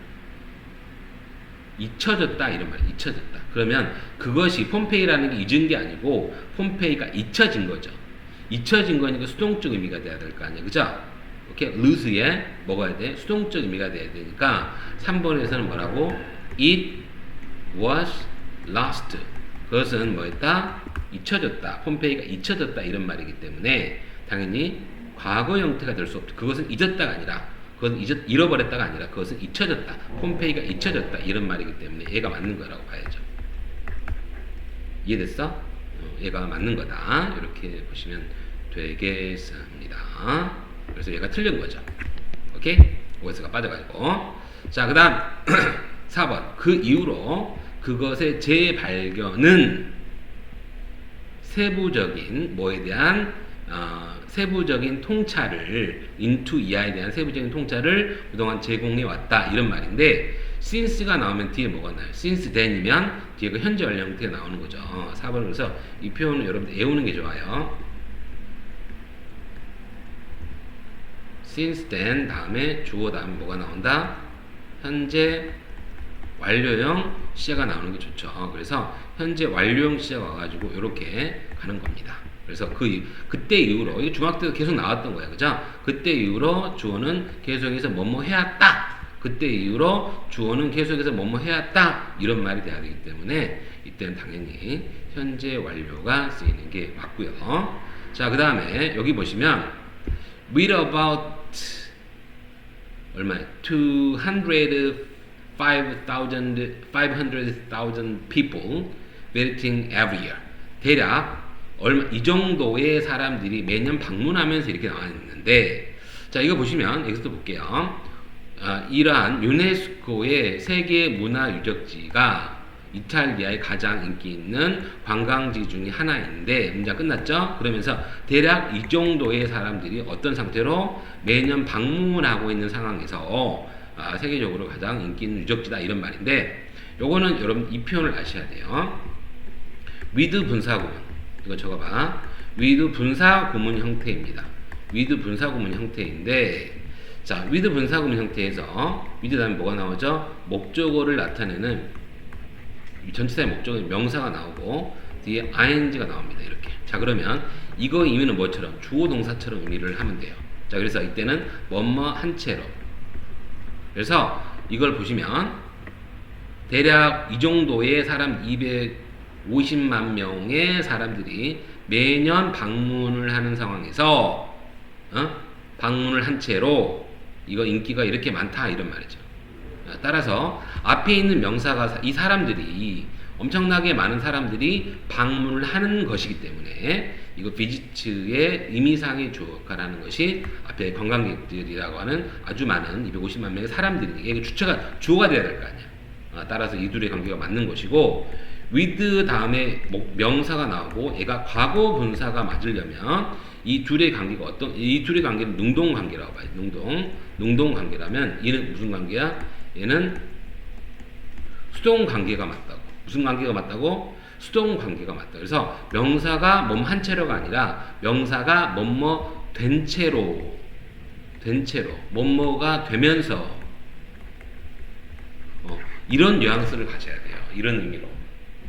잊혀졌다, 이런 말이에요. 잊혀졌다. 그러면 그것이 폼페이라는 게 잊은 게 아니고 폼페이가 잊혀진 거죠. 잊혀진 거니까 수동적 의미가 돼야 될 거 아니에요. 그죠? 오케이? lose에 뭐가 돼야 돼? 수동적 의미가 돼야 되니까 3번에서는 뭐라고? It was lost. 그것은 뭐였다? 잊혀졌다. 폼페이가 잊혀졌다 이런 말이기 때문에 당연히 과거 형태가 될 수 없죠. 그것은 잊었다가 아니라 그것은 잃어버렸다가 아니라 그것은 잊혀졌다. 폼페이가 잊혀졌다 이런 말이기 때문에 얘가 맞는 거라고 봐야죠. 이해됐어? 얘가 맞는 거다. 이렇게 보시면 되겠습니다. 그래서 얘가 틀린 거죠. 오케이? OS가 빠져가지고. 자, 그 다음 4번. 그 이후로 그것의 재발견은 세부적인 뭐에 대한 세부적인 통찰을 into 이하에 대한 세부적인 통찰을 그동안 제공해 왔다 이런 말인데 since가 나오면 뒤에 뭐가 나요? since then이면 뒤에 그 현재 완료 형태가 나오는 거죠. 4번은 그래서 이 표현을 여러분들 외우는 게 좋아요. since then 다음에 주어 다음에 뭐가 나온다? 현재 완료형 시제가 나오는 게 좋죠. 그래서 현재 완료형 시제가 와가지고 이렇게 가는 겁니다. 그래서 그때 이후로 이게 중학교 때 계속 나왔던 거예요, 그죠? 그때 이후로 주어는 계속해서 뭐뭐 해왔다. 그때 이후로 주어는 계속해서 뭐뭐 해왔다. 이런 말이 돼야 되기 때문에 이때는 당연히 현재 완료가 쓰이는 게 맞고요. 자, 그 다음에 여기 보시면 read about 얼마 500,000 people visiting every year. 대략 이 정도의 사람들이 매년 방문하면서 이렇게 나와 있는데, 자, 이거 보시면 여기서 볼게요. 이러한 유네스코의 세계 문화 유적지가 이탈리아의 가장 인기 있는 관광지 중에 하나인데, 문제가 끝났죠? 그러면서 대략 이 정도의 사람들이 어떤 상태로 매년 방문하고 있는 상황에서 세계적으로 가장 인기 있는 유적지다 이런 말인데, 요거는 여러분 이 표현을 아셔야 돼요. with 분사구문, 이거 적어봐. with 분사구문 형태입니다. with 분사구문 형태인데, 자, with 분사구문 형태에서 with 다음에 뭐가 나오죠? 목적어를 나타내는 전치사의 목적은 명사가 나오고 뒤에 ing가 나옵니다. 이렇게. 자, 그러면 이거 의미는 뭐처럼? 주어 동사처럼 의미를 하면 돼요. 자, 그래서 이때는 뭐뭐 한 채로. 그래서 이걸 보시면 대략 이 정도의 사람 250만 명의 사람들이 매년 방문을 하는 상황에서 방문을 한 채로 이거 인기가 이렇게 많다 이런 말이죠. 따라서 앞에 있는 명사가 이 사람들이 엄청나게 많은 사람들이 방문을 하는 것이기 때문에 이거 visit의 의미상의 주어가라는 것이 앞에 관광객들이라고 하는 아주 많은 250만 명의 사람들이 이게 주어가 돼야 될 거 아니야. 따라서 이 둘의 관계가 맞는 것이고 with 다음에 명사가 나오고 얘가 과거 분사가 맞으려면 이 둘의 관계가 이 둘의 관계는 능동 관계라고 봐요. 능동 관계라면 얘는 무슨 관계야? 얘는 수동 관계가 맞다고. 무슨 관계가 맞다고? 수동 관계가 맞다. 그래서 명사가 뭐뭐 한 채로가 아니라 명사가 뭐뭐 된 채로 뭐뭐가 되면서 이런 뉘앙스를 가져야 돼요. 이런 의미로.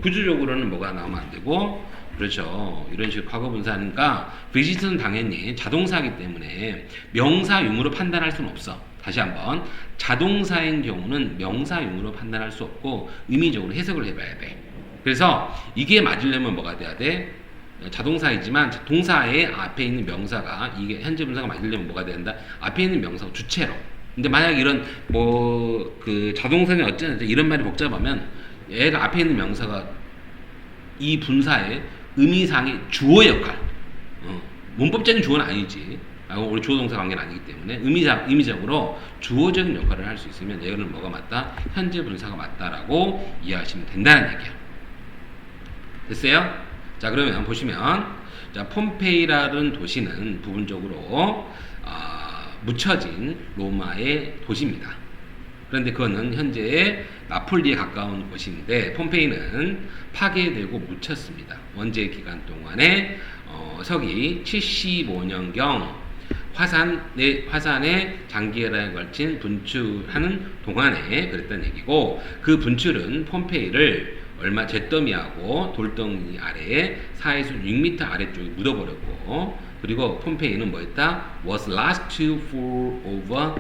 구조적으로는 뭐가 나오면 안 되고, 그렇죠. 이런 식으로 과거 분사하니까 visit는 당연히 자동사이기 때문에 명사용으로 판단할 수는 없어. 다시 한번 자동사인 경우는 명사용으로 판단할 수 없고 의미적으로 해석을 해봐야 돼. 그래서 이게 맞으려면 뭐가 돼야 돼? 자동사이지만 동사의 앞에 있는 명사가 이게 현재 분사가 맞으려면 뭐가 된다? 앞에 있는 명사가 주체로. 근데 만약 이런 그 자동사는 어쩌나 이런 말이 복잡하면 얘가 앞에 있는 명사가 이 분사의 의미상의 주어 역할. 문법적인 주어는 아니지. 우리 주어 동사 관계는 아니기 때문에 의미적으로 주어적인 역할을 할 수 있으면 얘는 뭐가 맞다? 현재 분사가 맞다라고 이해하시면 된다는 얘기야. 됐어요? 자, 그러면 보시면 자, 폼페이라는 도시는 부분적으로 묻혀진 로마의 도시입니다. 그런데 그거는 현재 나폴리에 가까운 곳인데 폼페이는 파괴되고 묻혔습니다. 원제 기간 동안에 서기 75년경 화산의 장기간에 걸친 분출하는 동안에 그랬던 얘기고, 그 분출은 폼페이를 얼마 잿더미하고 돌덩이 아래에 4에서 6m 아래쪽에 묻어버렸고, 그리고 폼페이는 뭐였다? was lost for over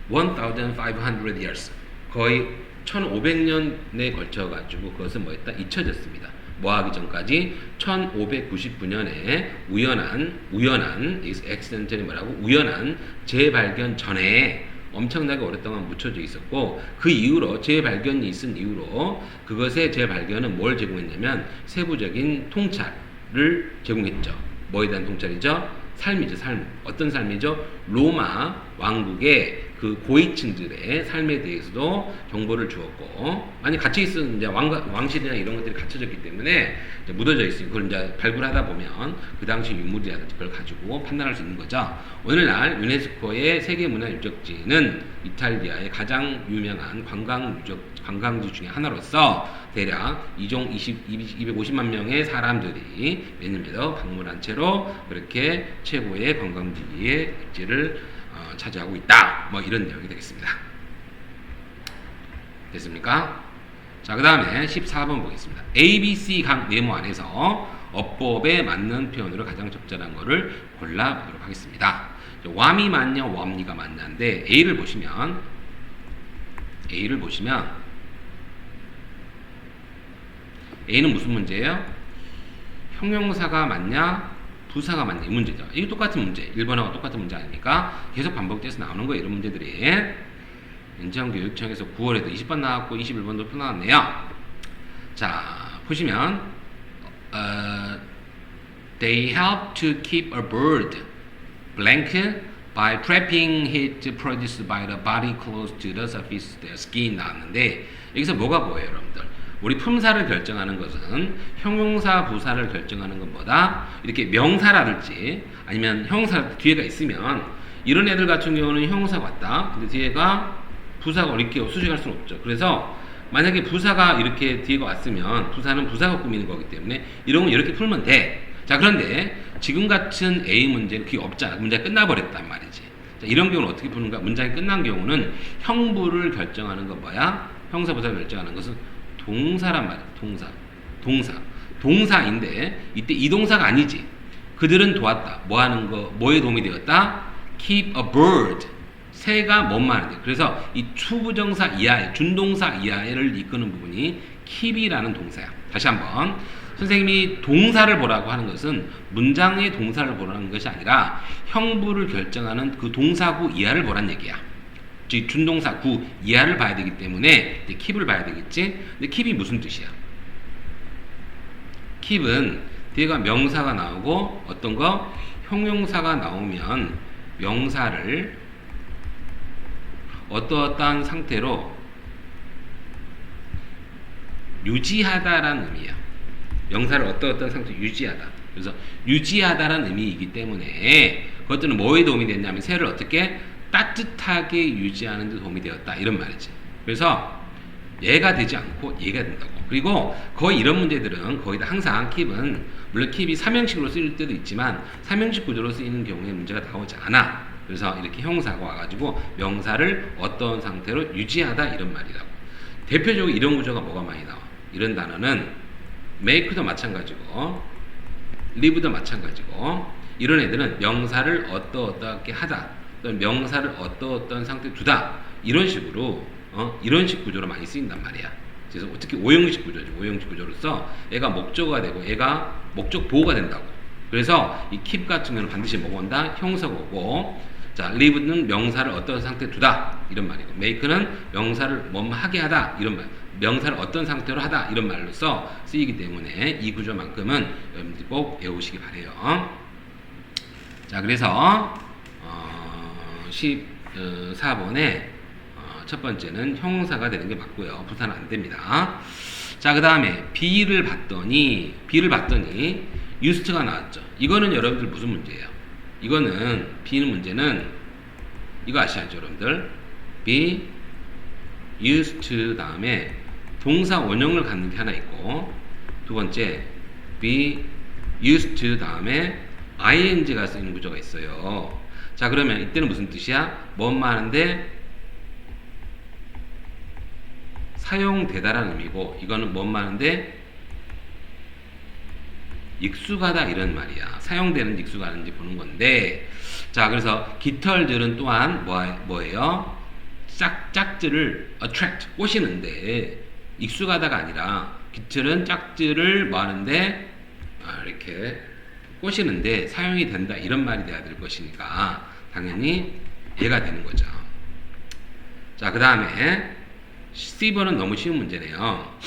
1,500 years. 거의 1500년에 걸쳐 가지고 그것은 뭐했다? 잊혀졌습니다. 뭐하기 전까지 1599년에 우연한 액시던틀이 뭐라고? 우연한 재발견 전에 엄청나게 오랫동안 묻혀져 있었고, 그 이후로 재발견이 있은 이후로 그것의 재발견은 뭘 제공했냐면 세부적인 통찰을 제공했죠. 뭐에 대한 통찰이죠? 삶이죠, 삶. 어떤 삶이죠? 로마 왕국의 그 고위층들의 삶에 대해서도 정보를 주었고, 많이 갇혀 있은 이제 왕실이나 이런 것들이 갇혀졌기 때문에 이제 묻어져 있으니 그걸 이제 발굴하다 보면 그 당시 유물이라든지 그걸 가지고 판단할 수 있는 거죠. 오늘날 유네스코의 세계문화유적지는 이탈리아의 가장 유명한 관광지 중에 하나로서 대략 250만 명의 사람들이 몇 년마다 방문한 채로 그렇게 최고의 관광지의 입지를 차지하고 있다. 뭐 이런 내용이 되겠습니다. 됐습니까? 자, 그 다음에 14번 보겠습니다. ABC 각 네모 안에서 어법에 맞는 표현으로 가장 적절한 거를 골라보도록 하겠습니다. 왬이 맞냐, 왬니가 맞냐인데 A를 보시면 A는 무슨 문제예요? 형용사가 맞냐, 부사가 맞냐 이 문제죠. 이게 똑같은 문제, 1번하고 똑같은 문제 아닙니까? 계속 반복돼서 나오는 거예요, 이런 문제들이. 인천교육청에서 9월에도 20번 나왔고 21번도 또 나왔네요. 자, 보시면 They help to keep a bird blank by trapping heat produced by the body close to the surface of their skin 나왔는데, 여기서 뭐가 보여요, 여러분들? 우리 품사를 결정하는 것은 형용사, 부사를 결정하는 것보다 이렇게 명사라든지 아니면 형용사 뒤에가 있으면 이런 애들 같은 경우는 형용사 같다. 근데 뒤에가 부사가 이렇게 수식할 수는 없죠. 그래서 만약에 부사가 이렇게 뒤에가 왔으면 부사는 부사가 꾸미는 거기 때문에 이런 건 이렇게 풀면 돼. 자, 그런데 지금 같은 A 문제는 그게 없잖아. 문제가 끝나버렸단 말이지. 자, 이런 경우는 어떻게 푸는가? 문장이 끝난 경우는 형부를 결정하는 건 뭐야? 형사, 부사를 결정하는 것은 동사란 말이야. 동사인데 이때 이 동사가 아니지. 그들은 도왔다. 뭐 하는 거? 뭐에 도움이 되었다? Keep a bird. 새가 뭔 말인데. 그래서 이 투부정사 이하에, 준동사 이하에를 이끄는 부분이 keep이라는 동사야. 다시 한번. 선생님이 동사를 보라고 하는 것은 문장의 동사를 보라는 것이 아니라 형부를 결정하는 그 동사구 이하를 보란 얘기야. 즉 준동사 구 이하를 봐야 되기 때문에 keep을 봐야 되겠지. 근데 keep이 무슨 뜻이야? keep은 뒤에가 명사가 나오고 어떤 거? 형용사가 나오면 명사를 어떠어떠한 상태로 유지하다라는 의미야. 명사를 어떠어떠한 상태로 유지하다. 그래서 유지하다라는 의미이기 때문에 그것들은 뭐에 도움이 됐냐면 새를 어떻게 따뜻하게 유지하는 데 도움이 되었다 이런 말이지. 그래서 얘가 되지 않고 얘가 된다고. 그리고 거의 이런 문제들은 거의 다 항상 keep은 물론 keep이 삼형식으로 쓰일 때도 있지만 삼형식 구조로 쓰이는 경우에 문제가 나오지 않아. 그래서 이렇게 형사가 와가지고 명사를 어떤 상태로 유지하다 이런 말이라고. 대표적으로 이런 구조가 뭐가 많이 나와? 이런 단어는 make도 마찬가지고 live도 마찬가지고 이런 애들은 명사를 어떻게 하다 또는 명사를 어떤 상태에 두다 이런 식으로 이런 식 구조로 많이 쓰인단 말이야. 그래서 특히 오형식 구조죠. 오형식 구조로서 얘가 목적어가 되고 얘가 목적 보호가 된다고. 그래서 이 keep 같은 경우는 반드시 뭐가 온다? 형사가 오고, 자 live는 명사를 어떤 상태에 두다 이런 말이고, make는 명사를 뭐 하게 하다 이런 말, 명사를 어떤 상태로 하다 이런 말로써 쓰이기 때문에 이 구조만큼은 여러분들이 꼭 외우시기 바래요. 자, 그래서 14번에 첫 번째는 형용사가 되는 게 맞고요. 부사는 안 됩니다. 자, 그 다음에 B를 봤더니 used가 나왔죠. 이거는 여러분들 무슨 문제예요? 이거는 B는 문제는 이거 아시죠, 여러분들? be used to 다음에 동사 원형을 갖는 게 하나 있고, 두 번째 be used to 다음에 ing가 쓰이는 구조가 있어요. 자, 그러면 이때는 무슨 뜻이야? 뭔 말인데 사용되다라는 의미고, 이거는 뭔 말인데 익숙하다 이런 말이야. 사용되는지 익숙하는지 보는 건데, 자, 그래서 깃털들은 또한 뭐예요? 짝지를 attract 꼬시는데 익숙하다가 아니라 깃털은 짝지를 뭐 하는데 이렇게 꼬시는데 사용이 된다 이런 말이 돼야 될 것이니까 당연히 얘가 되는 거죠. 자, 그 다음에 C번은 너무 쉬운 문제네요.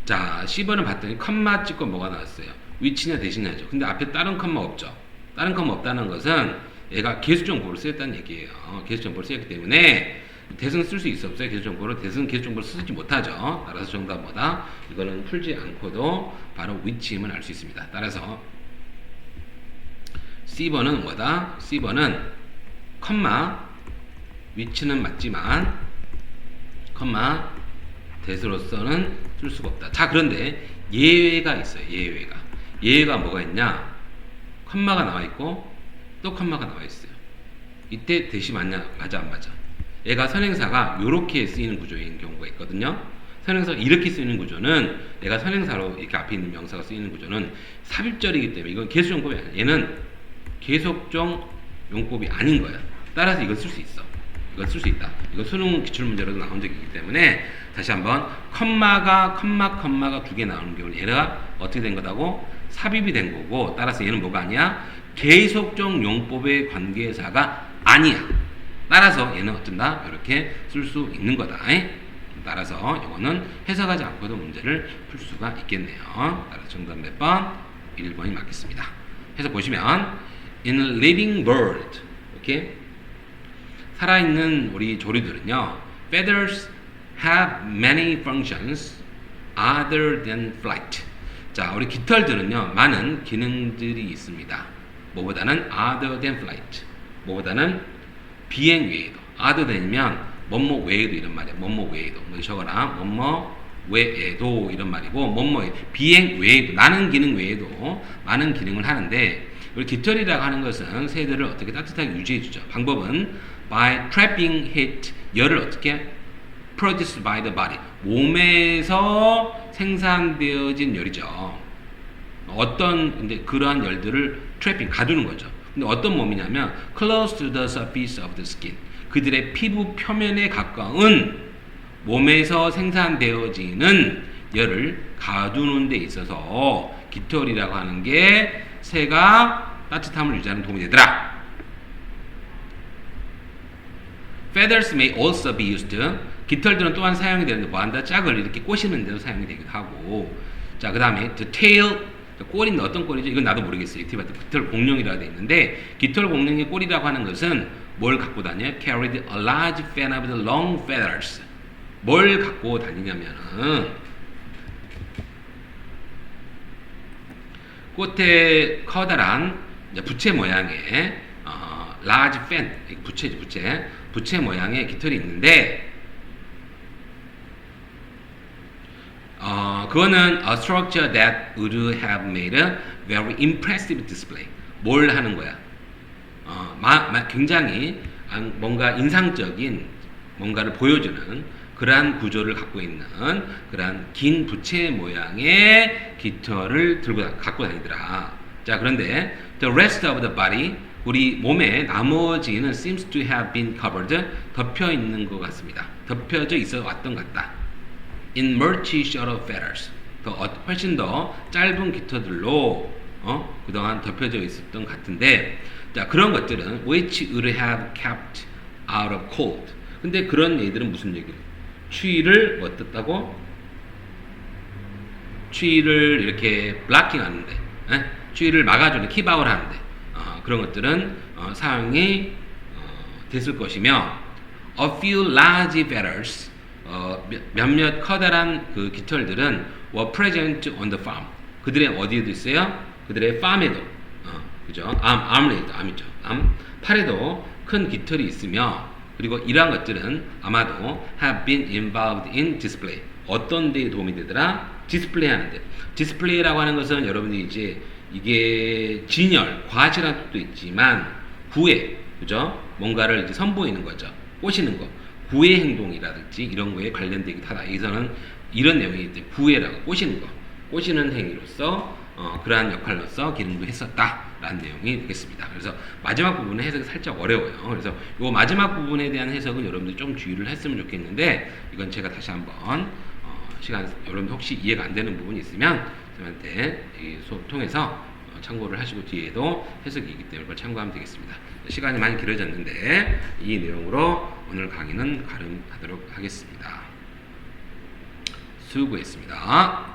자, C번을 봤더니 컴마 찍고 뭐가 나왔어요? 위치냐 대신냐죠. 근데 앞에 다른 컴마 없죠. 다른 컴마 없다는 것은 얘가 계수정보를 쓰였다는 얘기예요. 계수정보를 쓰였기 때문에 대승 쓸 수 있어 없어요? 계수정보를 계수정보를 쓰지 못하죠. 따라서 정답 뭐다? 이거는 풀지 않고도 바로 위치임을 알 수 있습니다. 따라서 C번은 뭐다? C번은 컴마 위치는 맞지만 컴마 대수로서는 쓸 수가 없다. 자, 그런데 예외가 있어요. 예외가 뭐가 있냐? 컴마가 나와 있고 또 컴마가 나와 있어요. 이때 대시 맞냐? 맞아 안 맞아? 얘가 선행사가 이렇게 쓰이는 구조인 경우가 있거든요. 선행사가 이렇게 쓰이는 구조는 얘가 선행사로 이렇게 앞에 있는 명사가 쓰이는 구조는 삽입절이기 때문에 이건 계수용법이 아니야. 얘는 계속적 용법이 아닌 거야. 따라서 이걸 쓸 수 있어. 이걸 쓸 수 있다. 이거 수능 기출문제로도 나온 적이 있기 때문에 다시 한번 컴마가 두 개 나오는 경우는 얘가 어떻게 된 거다고? 삽입이 된 거고 따라서 얘는 뭐가 아니야? 계속적 용법의 관계사가 아니야. 따라서 얘는 어쩐다? 이렇게 쓸 수 있는 거다. 따라서 이거는 해석하지 않고도 문제를 풀 수가 있겠네요. 따라서 정답 몇 번? 1번이 맞겠습니다. 해서 보시면 in a living bird 이렇게 살아있는 우리 조류들은요 feathers have many functions other than flight. 자, 우리 깃털들은요 많은 기능들이 있습니다. 뭐보다는 other than flight. 뭐보다는 비행 외에도. other than이면 뭐뭐 외에도 이런 말이야. 뭐뭐 외에도. 뭐 적어라. 뭐뭐 외에도 이런 말이고 뭐뭐 비행 외에도 많은 기능 외에도 많은 기능을 하는데 우리 깃털이라고 하는 것은 새들을 어떻게 따뜻하게 유지해 주죠. 방법은 by trapping heat 열을 어떻게 produced by the body 몸에서 생산되어진 열이죠. 어떤 이제 그러한 열들을 trapping 가두는 거죠. 근데 어떤 몸이냐면 close to the surface of the skin 그들의 피부 표면에 가까운 몸에서 생산되어지는 열을 가두는 데 있어서 깃털이라고 하는 게 새가 따뜻함을 유지하는 도움이 되더라. Feathers may also be used. 깃털들은 또한 사용이 되는데 뭐한다? 짝을 이렇게 꼬시는 데도 사용이 되기도 하고. 자, 그 다음에 the tail. 꼬리는 어떤 꼬리죠? 이건 나도 모르겠어요. 깃털 공룡이라고 되어 있는데 깃털 공룡의 꼬리라고 하는 것은 뭘 갖고 다녀요? Carried a large fan of the long feathers. 뭘 갖고 다니냐면은 꽃에 커다란 부채 모양의 large fan, 부채지 부채 모양의 깃털이 있는데 그거는 a structure that would have made a very impressive display. 뭘 하는 거야? 굉장히 뭔가 인상적인 뭔가를 보여주는 그러한 구조를 갖고 있는 그러한 긴 부채 모양의 깃털을 갖고 다니더라. 자, 그런데 the rest of the body 우리 몸의 나머지는 seems to have been covered 덮여 있는 것 같습니다. 덮여져 있어 왔던 것 같다. in much shorter feathers 훨씬 더 짧은 깃털들로 그동안 덮여져 있었던 것 같은데 자, 그런 것들은 which would have kept out of cold. 근데 그런 얘들은 무슨 얘기를? 추위를 뭐 어떻다고? 추위를 이렇게 블락킹 하는데 추위를 막아주는 킵아웃 하는데 그런 것들은 사용이 됐을 것이며 a few large feathers 몇몇 커다란 그 깃털들은 were present on the farm. 그들의 어디에도 있어요? 그들의 farm에도 그죠? 암이죠. 팔에도 큰 깃털이 있으며 그리고 이러한 것들은 아마도 have been involved in display. 어떤 데에 도움이 되더라? 디스플레이 하는데. 디스플레이라고 하는 것은 여러분들이 이제 이게 진열, 과시라는 뜻도 있지만 구애, 그죠? 뭔가를 이제 선보이는 거죠. 꼬시는 거. 구애 행동이라든지 이런 거에 관련되기도 하다. 여기서는 이런 내용이 구애라고 꼬시는 거. 꼬시는 행위로서 그러한 역할로서 기능도 했었다. 라는 내용이 되겠습니다. 그래서 마지막 부분은 해석이 살짝 어려워요. 그래서 이 마지막 부분에 대한 해석은 여러분들 좀 주의를 했으면 좋겠는데, 이건 제가 다시 한번 시간, 여러분들 혹시 이해가 안 되는 부분이 있으면 선생님한테 이 수업 통해서 참고를 하시고 뒤에도 해석이 있기 때문에 그걸 참고하면 되겠습니다. 시간이 많이 길어졌는데 이 내용으로 오늘 강의는 가름하도록 하겠습니다. 수고했습니다.